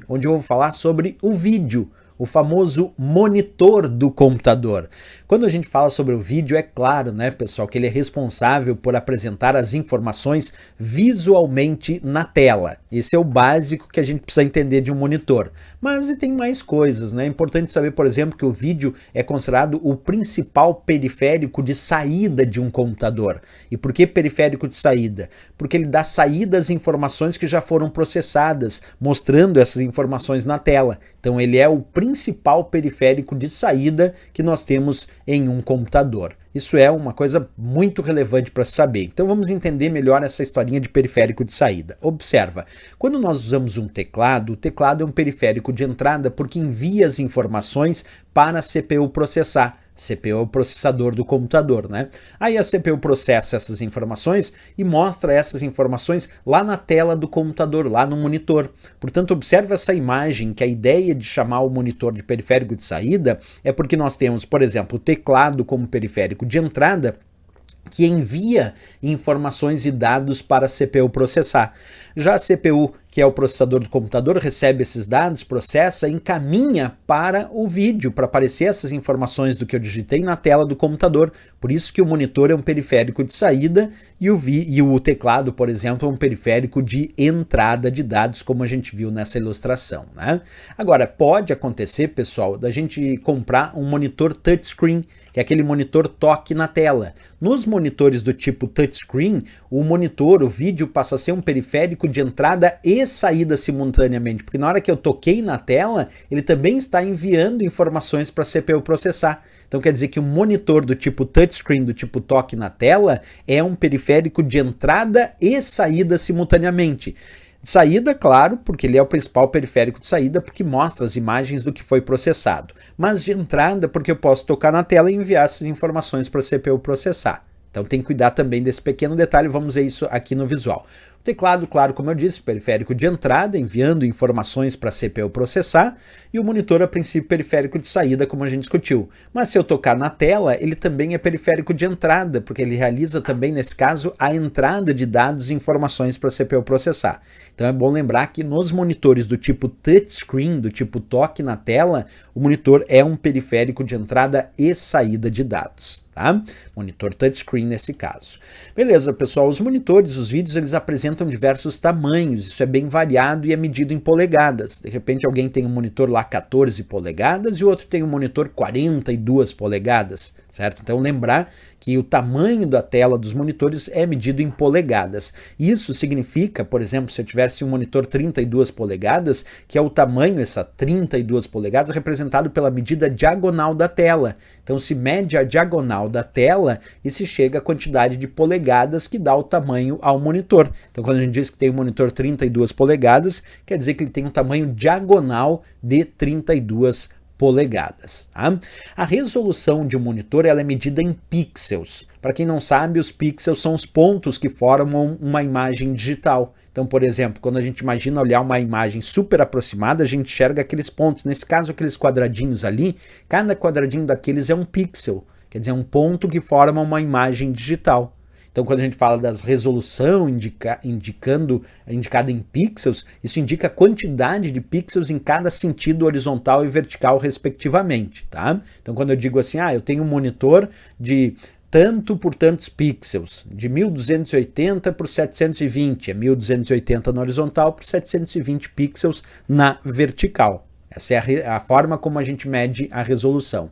onde eu vou falar sobre o vídeo, o famoso monitor do computador. Quando a gente fala sobre o vídeo, é claro, né, pessoal, que ele é responsável por apresentar as informações visualmente na tela. Esse é o básico que a gente precisa entender de um monitor. Mas tem mais coisas, né? É importante saber, por exemplo, que o vídeo é considerado o principal periférico de saída de um computador. E por que periférico de saída? Porque ele dá saída às informações que já foram processadas, mostrando essas informações na tela. Então ele é o principal periférico de saída que nós temos em um computador. Isso é uma coisa muito relevante para saber. Então vamos entender melhor essa historinha de periférico de saída. Observa, quando nós usamos um teclado, o teclado é um periférico de entrada porque envia as informações para a CPU processar. CPU é o processador do computador, né? Aí a CPU processa essas informações e mostra essas informações lá na tela do computador, lá no monitor. Portanto, observe essa imagem, que a ideia de chamar o monitor de periférico de saída é porque nós temos, por exemplo, o teclado como periférico de entrada, que envia informações e dados para a CPU processar. Já a CPU, que é o processador do computador, recebe esses dados, processa e encaminha para o vídeo, para aparecer essas informações do que eu digitei na tela do computador. Por isso que o monitor é um periférico de saída e o teclado, por exemplo, é um periférico de entrada de dados, como a gente viu nessa ilustração, né? Agora, pode acontecer, pessoal, da gente comprar um monitor touchscreen, que é aquele monitor toque na tela. Nos monitores do tipo touchscreen, o monitor, o vídeo, passa a ser um periférico de entrada e saída simultaneamente, porque na hora que eu toquei na tela, ele também está enviando informações para a CPU processar. Então quer dizer que o monitor do tipo touchscreen, do tipo toque na tela, é um periférico de entrada e saída simultaneamente. Saída, claro, porque ele é o principal periférico de saída, porque mostra as imagens do que foi processado. Mas de entrada, porque eu posso tocar na tela e enviar essas informações para a CPU processar. Então tem que cuidar também desse pequeno detalhe, vamos ver isso aqui no visual. O teclado, claro, como eu disse, periférico de entrada, enviando informações para a CPU processar, e o monitor, a princípio, periférico de saída, como a gente discutiu. Mas se eu tocar na tela, ele também é periférico de entrada, porque ele realiza também, nesse caso, a entrada de dados e informações para a CPU processar. Então é bom lembrar que nos monitores do tipo touchscreen, do tipo toque na tela, o monitor é um periférico de entrada e saída de dados. Tá? Monitor touchscreen nesse caso. Beleza, pessoal, os monitores, os vídeos, eles apresentam diversos tamanhos, isso é bem variado e é medido em polegadas. De repente alguém tem um monitor lá 14 polegadas e o outro tem um monitor 42 polegadas, certo? Então lembrar que o tamanho da tela dos monitores é medido em polegadas. Isso significa, por exemplo, se eu tivesse um monitor 32 polegadas, que é o tamanho, essa 32 polegadas, representado pela medida diagonal da tela. Então se mede a diagonal da tela e se chega à quantidade de polegadas que dá o tamanho ao monitor. Então quando a gente diz que tem um monitor 32 polegadas, quer dizer que ele tem um tamanho diagonal de 32 polegadas. Tá? A resolução de um monitor ela é medida em pixels. Para quem não sabe, os pixels são os pontos que formam uma imagem digital. Então, por exemplo, quando a gente imagina olhar uma imagem super aproximada, a gente enxerga aqueles pontos. Nesse caso, aqueles quadradinhos ali, cada quadradinho daqueles é um pixel. Quer dizer, é um ponto que forma uma imagem digital. Então, quando a gente fala das resolução indicada em pixels, isso indica a quantidade de pixels em cada sentido horizontal e vertical, respectivamente, tá? Então, quando eu digo assim, eu tenho um monitor de tanto por tantos pixels, de 1280 por 720, é 1280 na horizontal por 720 pixels na vertical. Essa é a forma como a gente mede a resolução.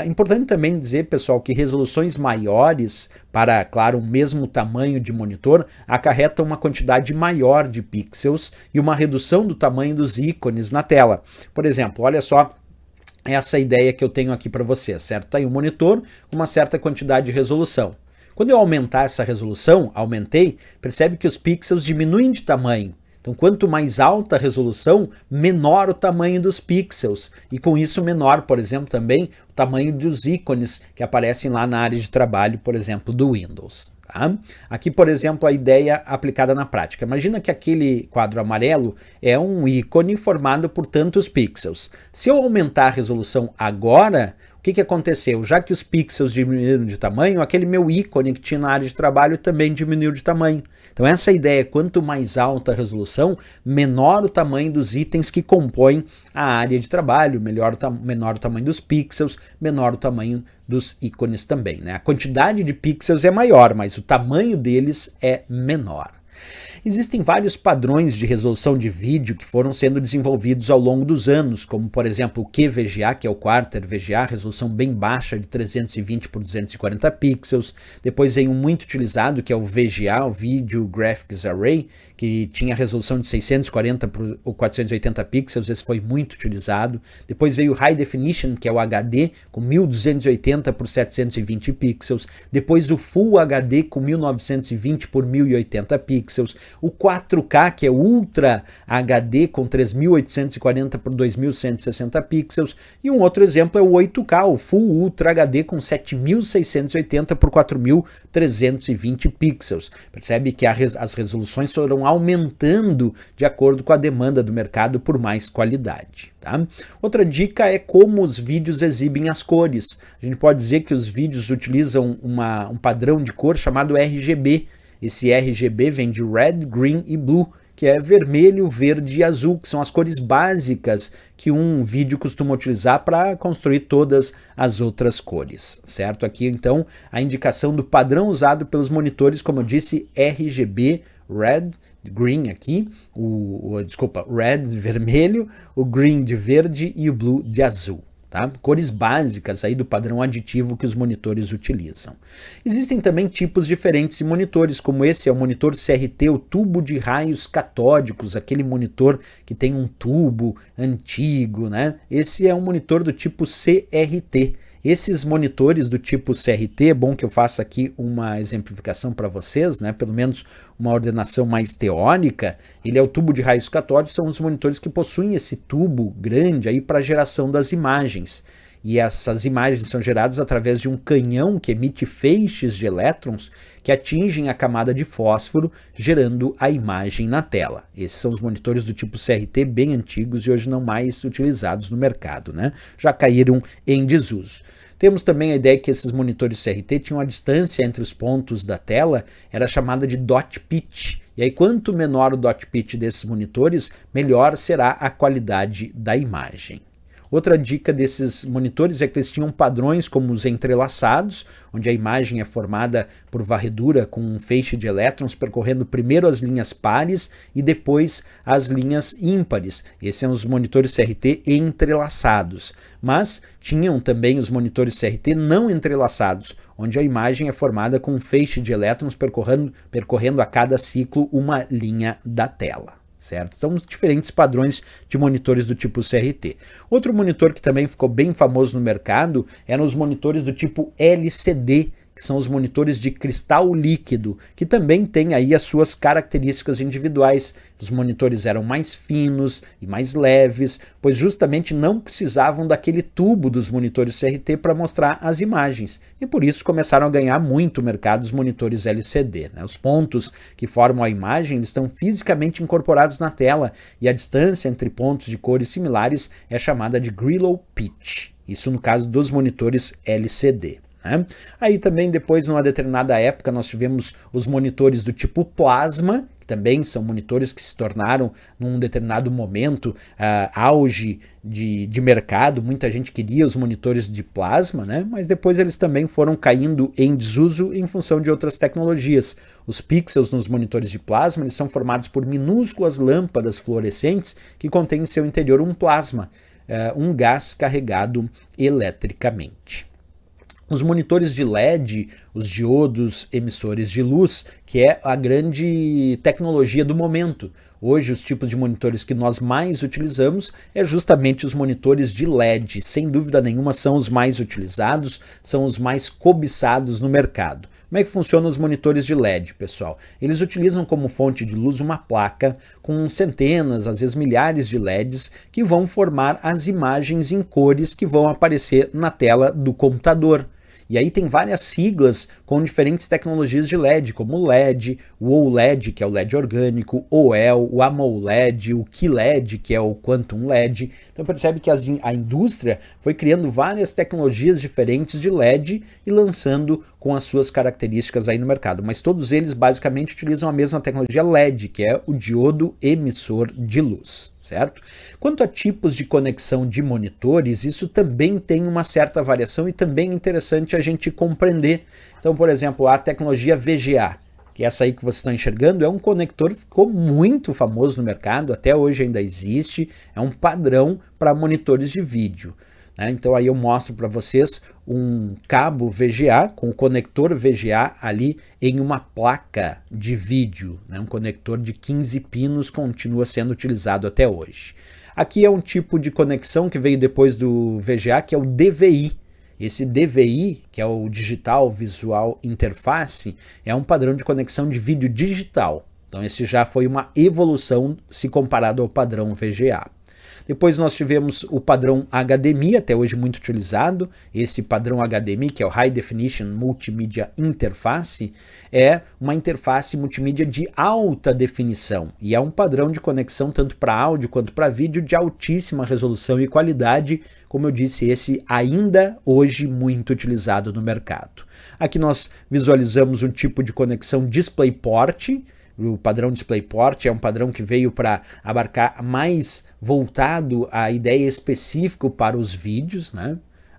Importante também dizer, pessoal, que resoluções maiores para, claro, o mesmo tamanho de monitor acarretam uma quantidade maior de pixels e uma redução do tamanho dos ícones na tela. Por exemplo, olha só essa ideia que eu tenho aqui para vocês, certo? Está aí um monitor com uma certa quantidade de resolução. Quando eu aumentar essa resolução, percebe que os pixels diminuem de tamanho. Então, quanto mais alta a resolução, menor o tamanho dos pixels. E com isso, menor, por exemplo, também o tamanho dos ícones que aparecem lá na área de trabalho, por exemplo, do Windows. Tá? Aqui, por exemplo, a ideia aplicada na prática. Imagina que aquele quadro amarelo é um ícone formado por tantos pixels. Se eu aumentar a resolução agora, o que aconteceu? Já que os pixels diminuíram de tamanho, aquele meu ícone que tinha na área de trabalho também diminuiu de tamanho. Então essa ideia, quanto mais alta a resolução, menor o tamanho dos itens que compõem a área de trabalho, menor o tamanho dos pixels, menor o tamanho dos ícones também, né? A quantidade de pixels é maior, mas o tamanho deles é menor. Existem vários padrões de resolução de vídeo que foram sendo desenvolvidos ao longo dos anos, como por exemplo o QVGA, que é o Quarter VGA, resolução bem baixa de 320 por 240 pixels. Depois vem um muito utilizado que é o VGA, o Video Graphics Array, que tinha resolução de 640 por 480 pixels, esse foi muito utilizado. Depois veio o High Definition, que é o HD, com 1280 por 720 pixels. Depois o Full HD com 1920 por 1080 pixels. O 4K, que é Ultra HD, com 3840 por 2160 pixels. E um outro exemplo é o 8K, o Full Ultra HD, com 7680 por 4320 pixels. Percebe que as resoluções foram aumentando de acordo com a demanda do mercado por mais qualidade. Tá? Outra dica é como os vídeos exibem as cores. A gente pode dizer que os vídeos utilizam um padrão de cor chamado RGB. Esse RGB vem de Red, Green e Blue, que é vermelho, verde e azul, que são as cores básicas que um vídeo costuma utilizar para construir todas as outras cores, certo? Aqui, então, a indicação do padrão usado pelos monitores, como eu disse, RGB, Red, Green aqui, Red de vermelho, o Green de verde e o Blue de azul. Tá? Cores básicas aí do padrão aditivo que os monitores utilizam. Existem também tipos diferentes de monitores, como esse é o monitor CRT, o tubo de raios catódicos, aquele monitor que tem um tubo antigo, né? Esse é um monitor do tipo CRT. Esses monitores do tipo CRT, é bom que eu faça aqui uma exemplificação para vocês, né? Pelo menos uma ordenação mais teórica. Ele é o tubo de raios catódicos, são os monitores que possuem esse tubo grande aí para a geração das imagens. E essas imagens são geradas através de um canhão que emite feixes de elétrons que atingem a camada de fósforo, gerando a imagem na tela. Esses são os monitores do tipo CRT bem antigos e hoje não mais utilizados no mercado, né? Já caíram em desuso. Temos também a ideia que esses monitores CRT tinham a distância entre os pontos da tela, era chamada de dot pitch. E aí, quanto menor o dot pitch desses monitores, melhor será a qualidade da imagem. Outra dica desses monitores é que eles tinham padrões como os entrelaçados, onde a imagem é formada por varredura com um feixe de elétrons percorrendo primeiro as linhas pares e depois as linhas ímpares. Esses são os monitores CRT entrelaçados. Mas tinham também os monitores CRT não entrelaçados, onde a imagem é formada com um feixe de elétrons percorrendo a cada ciclo uma linha da tela. Certo? São os diferentes padrões de monitores do tipo CRT. Outro monitor que também ficou bem famoso no mercado eram os monitores do tipo LCD, que são os monitores de cristal líquido, que também têm aí as suas características individuais. Os monitores eram mais finos e mais leves, pois justamente não precisavam daquele tubo dos monitores CRT para mostrar as imagens, e por isso começaram a ganhar muito mercado os monitores LCD, né? Os pontos que formam a imagem eles estão fisicamente incorporados na tela, e a distância entre pontos de cores similares é chamada de Grillo pitch, isso no caso dos monitores LCD. Aí também depois, numa determinada época, nós tivemos os monitores do tipo plasma, que também são monitores que se tornaram, num determinado momento, auge de mercado. Muita gente queria os monitores de plasma, né? Mas depois eles também foram caindo em desuso em função de outras tecnologias. Os pixels nos monitores de plasma eles são formados por minúsculas lâmpadas fluorescentes que contêm em seu interior um plasma, um gás carregado eletricamente. Os monitores de LED, os diodos emissores de luz, que é a grande tecnologia do momento. Hoje, os tipos de monitores que nós mais utilizamos é justamente os monitores de LED. Sem dúvida nenhuma, são os mais utilizados, são os mais cobiçados no mercado. Como é que funcionam os monitores de LED, pessoal? Eles utilizam como fonte de luz uma placa com centenas, às vezes milhares de LEDs que vão formar as imagens em cores que vão aparecer na tela do computador. E aí tem várias siglas com diferentes tecnologias de LED, como o LED, o OLED, que é o LED orgânico, o OEL, o AMOLED, o QLED, que é o Quantum LED. Então percebe que a indústria foi criando várias tecnologias diferentes de LED e lançando com as suas características aí no mercado. Mas todos eles basicamente utilizam a mesma tecnologia LED, que é o diodo emissor de luz, certo? Quanto a tipos de conexão de monitores, isso também tem uma certa variação e também é interessante a gente compreender. Então, por exemplo, a tecnologia VGA, que essa aí que vocês estão enxergando, é um conector que ficou muito famoso no mercado, até hoje ainda existe, é um padrão para monitores de vídeo. Então aí eu mostro para vocês um cabo VGA com o conector VGA ali em uma placa de vídeo, um conector de 15 pinos, continua sendo utilizado até hoje. Aqui é um tipo de conexão que veio depois do VGA, que é o DVI. Esse DVI, que é o Digital Visual Interface, é um padrão de conexão de vídeo digital. Então esse já foi uma evolução se comparado ao padrão VGA. Depois nós tivemos o padrão HDMI, até hoje muito utilizado. Esse padrão HDMI, que é o High Definition Multimedia Interface, é uma interface multimídia de alta definição e é um padrão de conexão tanto para áudio quanto para vídeo de altíssima resolução e qualidade, como eu disse, esse ainda hoje muito utilizado no mercado. Aqui nós visualizamos um tipo de conexão DisplayPort. O padrão DisplayPort é um padrão que veio para abarcar mais voltado à ideia específica para os vídeos,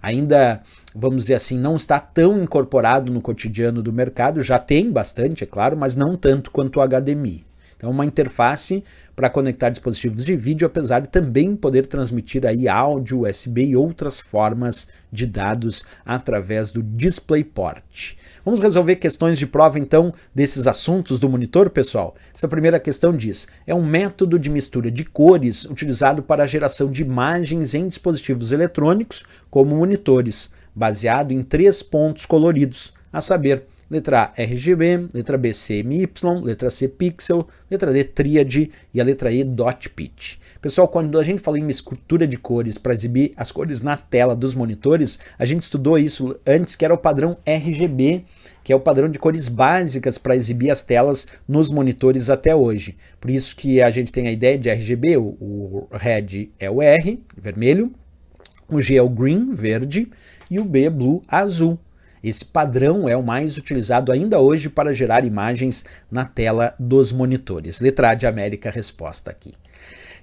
Ainda, vamos dizer assim, não está tão incorporado no cotidiano do mercado, já tem bastante, é claro, mas não tanto quanto o HDMI. Então, uma interface para conectar dispositivos de vídeo, apesar de também poder transmitir aí áudio, USB e outras formas de dados através do DisplayPort. Vamos resolver questões de prova, então, desses assuntos do monitor, pessoal? Essa primeira questão diz: é um método de mistura de cores utilizado para a geração de imagens em dispositivos eletrônicos, como monitores, baseado em 3 pontos coloridos, a saber, letra A, RGB, letra B, CMY, letra C, pixel, letra D, tríade e a letra E, dot pitch. Pessoal, quando a gente fala em mistura de cores para exibir as cores na tela dos monitores, a gente estudou isso antes, que era o padrão RGB, que é o padrão de cores básicas para exibir as telas nos monitores até hoje. Por isso que a gente tem a ideia de RGB, o red é o R, vermelho, o G é o green, verde, e o B é blue, azul. Esse padrão é o mais utilizado ainda hoje para gerar imagens na tela dos monitores. Letra A de América, resposta aqui.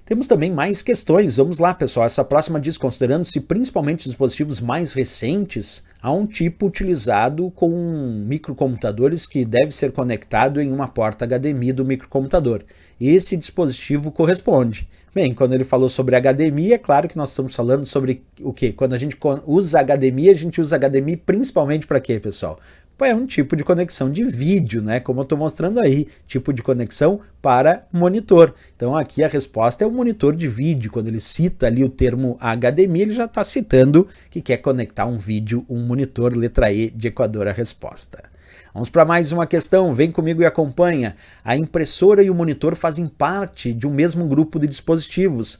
Temos também mais questões. Vamos lá, pessoal. Essa próxima diz: considerando-se principalmente os dispositivos mais recentes, há um tipo utilizado com microcomputadores que deve ser conectado em uma porta HDMI do microcomputador. Esse dispositivo corresponde. Bem, quando ele falou sobre HDMI, é claro que nós estamos falando sobre o quê? Quando a gente usa HDMI, a gente usa HDMI principalmente para quê, pessoal? É um tipo de conexão de vídeo, como eu estou mostrando aí, tipo de conexão para monitor. Então aqui a resposta é o monitor de vídeo. Quando ele cita ali o termo HDMI, ele já está citando que quer conectar um vídeo, um monitor, letra E de Equador, a resposta. Vamos para mais uma questão, vem comigo e acompanha. A impressora e o monitor fazem parte de um mesmo grupo de dispositivos,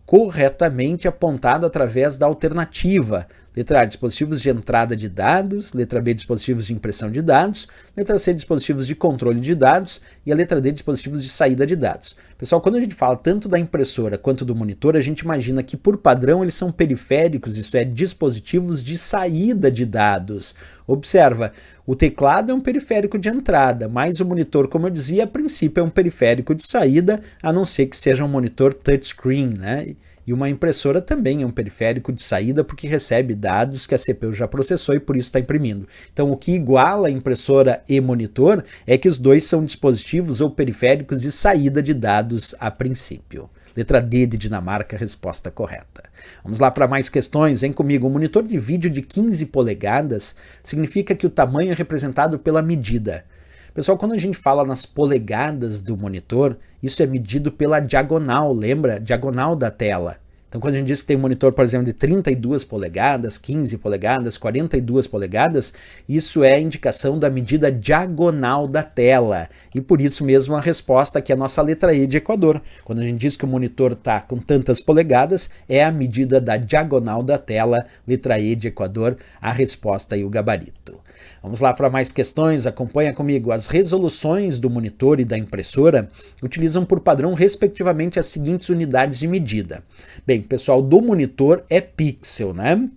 corretamente apontado através da alternativa. Letra A, dispositivos de entrada de dados. Letra B, dispositivos de impressão de dados. Letra C, dispositivos de controle de dados. E a letra D, dispositivos de saída de dados. Pessoal, quando a gente fala tanto da impressora quanto do monitor, a gente imagina que por padrão eles são periféricos, isto é, dispositivos de saída de dados. Observa, o teclado é um periférico de entrada, mas o monitor, como eu dizia, a princípio é um periférico de saída, a não ser que seja um monitor touchscreen, E uma impressora também é um periférico de saída porque recebe dados que a CPU já processou e por isso está imprimindo. Então o que iguala a impressora e monitor é que os dois são dispositivos ou periféricos de saída de dados a princípio. Letra D de Dinamarca, resposta correta. Vamos lá para mais questões, vem comigo. Um monitor de vídeo de 15 polegadas significa que o tamanho é representado pela medida. Pessoal, quando a gente fala nas polegadas do monitor, isso é medido pela diagonal, lembra? Diagonal da tela. Então, quando a gente diz que tem um monitor, por exemplo, de 32 polegadas, 15 polegadas, 42 polegadas, isso é indicação da medida diagonal da tela. E por isso mesmo a resposta aqui é a nossa letra E de Equador. Quando a gente diz que o monitor está com tantas polegadas, é a medida da diagonal da tela, letra E de Equador, a resposta e o gabarito. Vamos lá para mais questões, acompanha comigo. As resoluções do monitor e da impressora utilizam por padrão respectivamente as seguintes unidades de medida. Bem, pessoal, do monitor é pixel, né?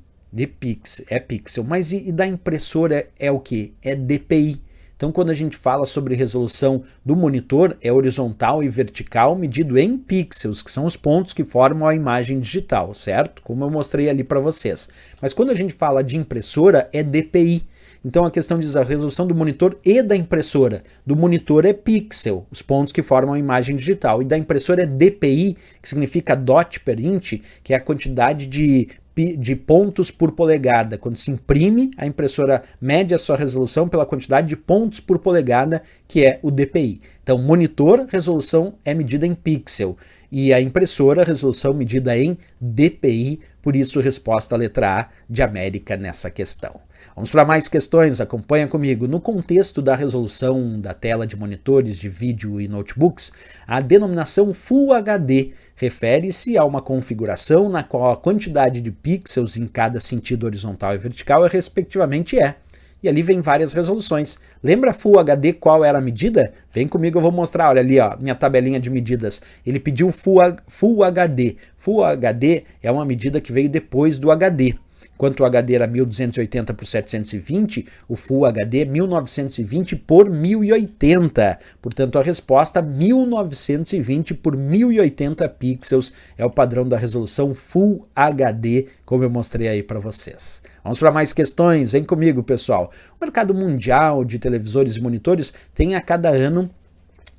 É pixel, mas e da impressora é o que? É dpi. Então, quando a gente fala sobre resolução do monitor, é horizontal e vertical medido em pixels, que são os pontos que formam a imagem digital, certo? Como eu mostrei ali para vocês. Mas quando a gente fala de impressora, é dpi. Então a questão diz a resolução do monitor e da impressora. Do monitor é pixel, os pontos que formam a imagem digital. E da impressora é dpi, que significa dot per inch, que é a quantidade de pontos por polegada. Quando se imprime, a impressora mede a sua resolução pela quantidade de pontos por polegada, que é o dpi. Então, monitor, resolução é medida em pixel. E a impressora, resolução medida em dpi. Por isso, resposta letra A de América nessa questão. Vamos para mais questões, acompanha comigo. No contexto da resolução da tela de monitores de vídeo e notebooks, a denominação Full HD refere-se a uma configuração na qual a quantidade de pixels em cada sentido horizontal e vertical respectivamente é. E ali vem várias resoluções. Lembra Full HD qual era a medida? Vem comigo, eu vou mostrar. Olha ali, ó, minha tabelinha de medidas. Ele pediu Full HD. Full HD é uma medida que veio depois do HD. Enquanto o HD era 1280 por 720, o Full HD é 1920 por 1080. Portanto, a resposta 1920 por 1080 pixels é o padrão da resolução Full HD, como eu mostrei aí para vocês. Vamos para mais questões, vem comigo, pessoal. O mercado mundial de televisores e monitores tem a cada ano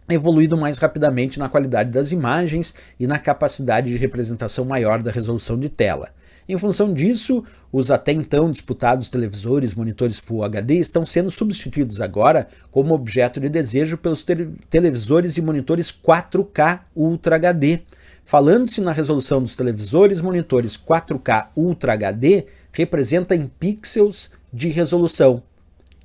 evoluído mais rapidamente na qualidade das imagens e na capacidade de representação maior da resolução de tela. Em função disso, os até então disputados televisores, monitores Full HD estão sendo substituídos agora como objeto de desejo pelos televisores e monitores 4K Ultra HD. Falando-se na resolução dos televisores, monitores 4K Ultra HD representa em pixels de resolução.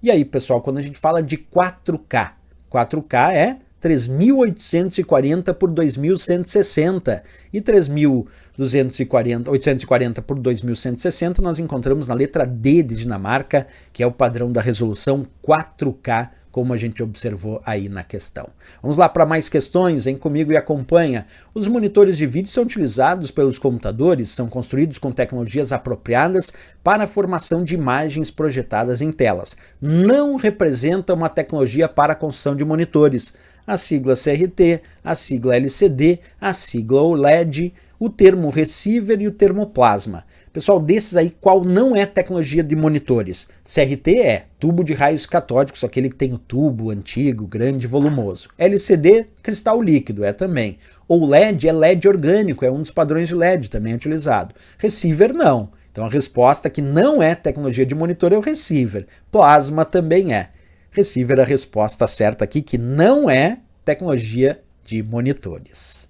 E aí, pessoal, quando a gente fala de 4K, 4K é 3.840 por 2.160 e 3.840 por 2.160 nós encontramos na letra D de Dinamarca, que é o padrão da resolução 4K, como a gente observou aí na questão. Vamos lá para mais questões, vem comigo e acompanha. Os monitores de vídeo são utilizados pelos computadores, são construídos com tecnologias apropriadas para a formação de imagens projetadas em telas. Não representa uma tecnologia para a construção de monitores. A sigla CRT, a sigla LCD, a sigla OLED, o termo receiver e o termo plasma. Pessoal, desses aí, qual não é tecnologia de monitores? CRT é tubo de raios catódicos, aquele que tem o tubo antigo, grande e volumoso. LCD, cristal líquido, é também. OLED é LED orgânico, é um dos padrões de LED, também é utilizado. Receiver não. Então a resposta que não é tecnologia de monitor é o receiver. Plasma também é. Receiver a resposta certa aqui, que não é tecnologia de monitores.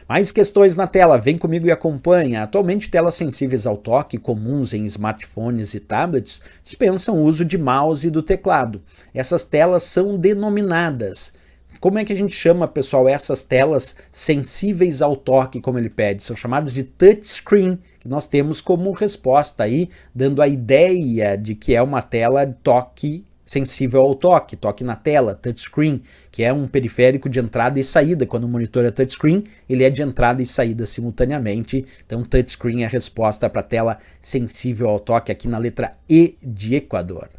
Mais questões na tela, vem comigo e acompanha. Atualmente, telas sensíveis ao toque, comuns em smartphones e tablets, dispensam o uso de mouse e do teclado. Essas telas são denominadas. Como é que a gente chama, pessoal, essas telas sensíveis ao toque, como ele pede? São chamadas de touchscreen, que nós temos como resposta aí, dando a ideia de que é uma tela toque sensível ao toque, toque na tela, touchscreen, que é um periférico de entrada e saída. Quando o monitor é touchscreen, ele é de entrada e saída simultaneamente. Então, touchscreen é a resposta para a tela sensível ao toque, aqui na letra E de Equador.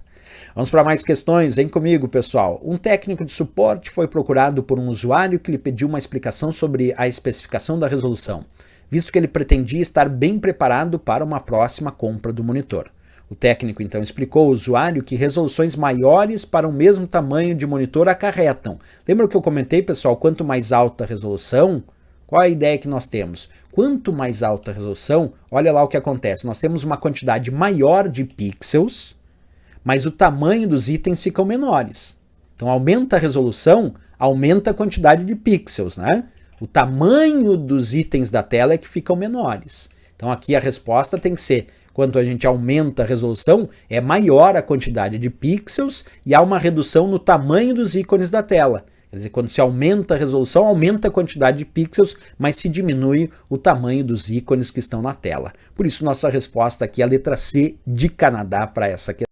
Vamos para mais questões, vem comigo, pessoal. Um técnico de suporte foi procurado por um usuário que lhe pediu uma explicação sobre a especificação da resolução, visto que ele pretendia estar bem preparado para uma próxima compra do monitor. O técnico então explicou ao usuário que resoluções maiores para o mesmo tamanho de monitor acarretam. Lembra que eu comentei, pessoal, quanto mais alta a resolução, qual é a ideia que nós temos? Quanto mais alta a resolução, olha lá o que acontece. Nós temos uma quantidade maior de pixels, mas o tamanho dos itens ficam menores. Então aumenta a resolução, aumenta a quantidade de pixels, né? O tamanho dos itens da tela é que ficam menores. Então aqui a resposta tem que ser: quanto a gente aumenta a resolução, é maior a quantidade de pixels e há uma redução no tamanho dos ícones da tela. Quer dizer, quando se aumenta a resolução, aumenta a quantidade de pixels, mas se diminui o tamanho dos ícones que estão na tela. Por isso, nossa resposta aqui é a letra C de Canadá para essa questão.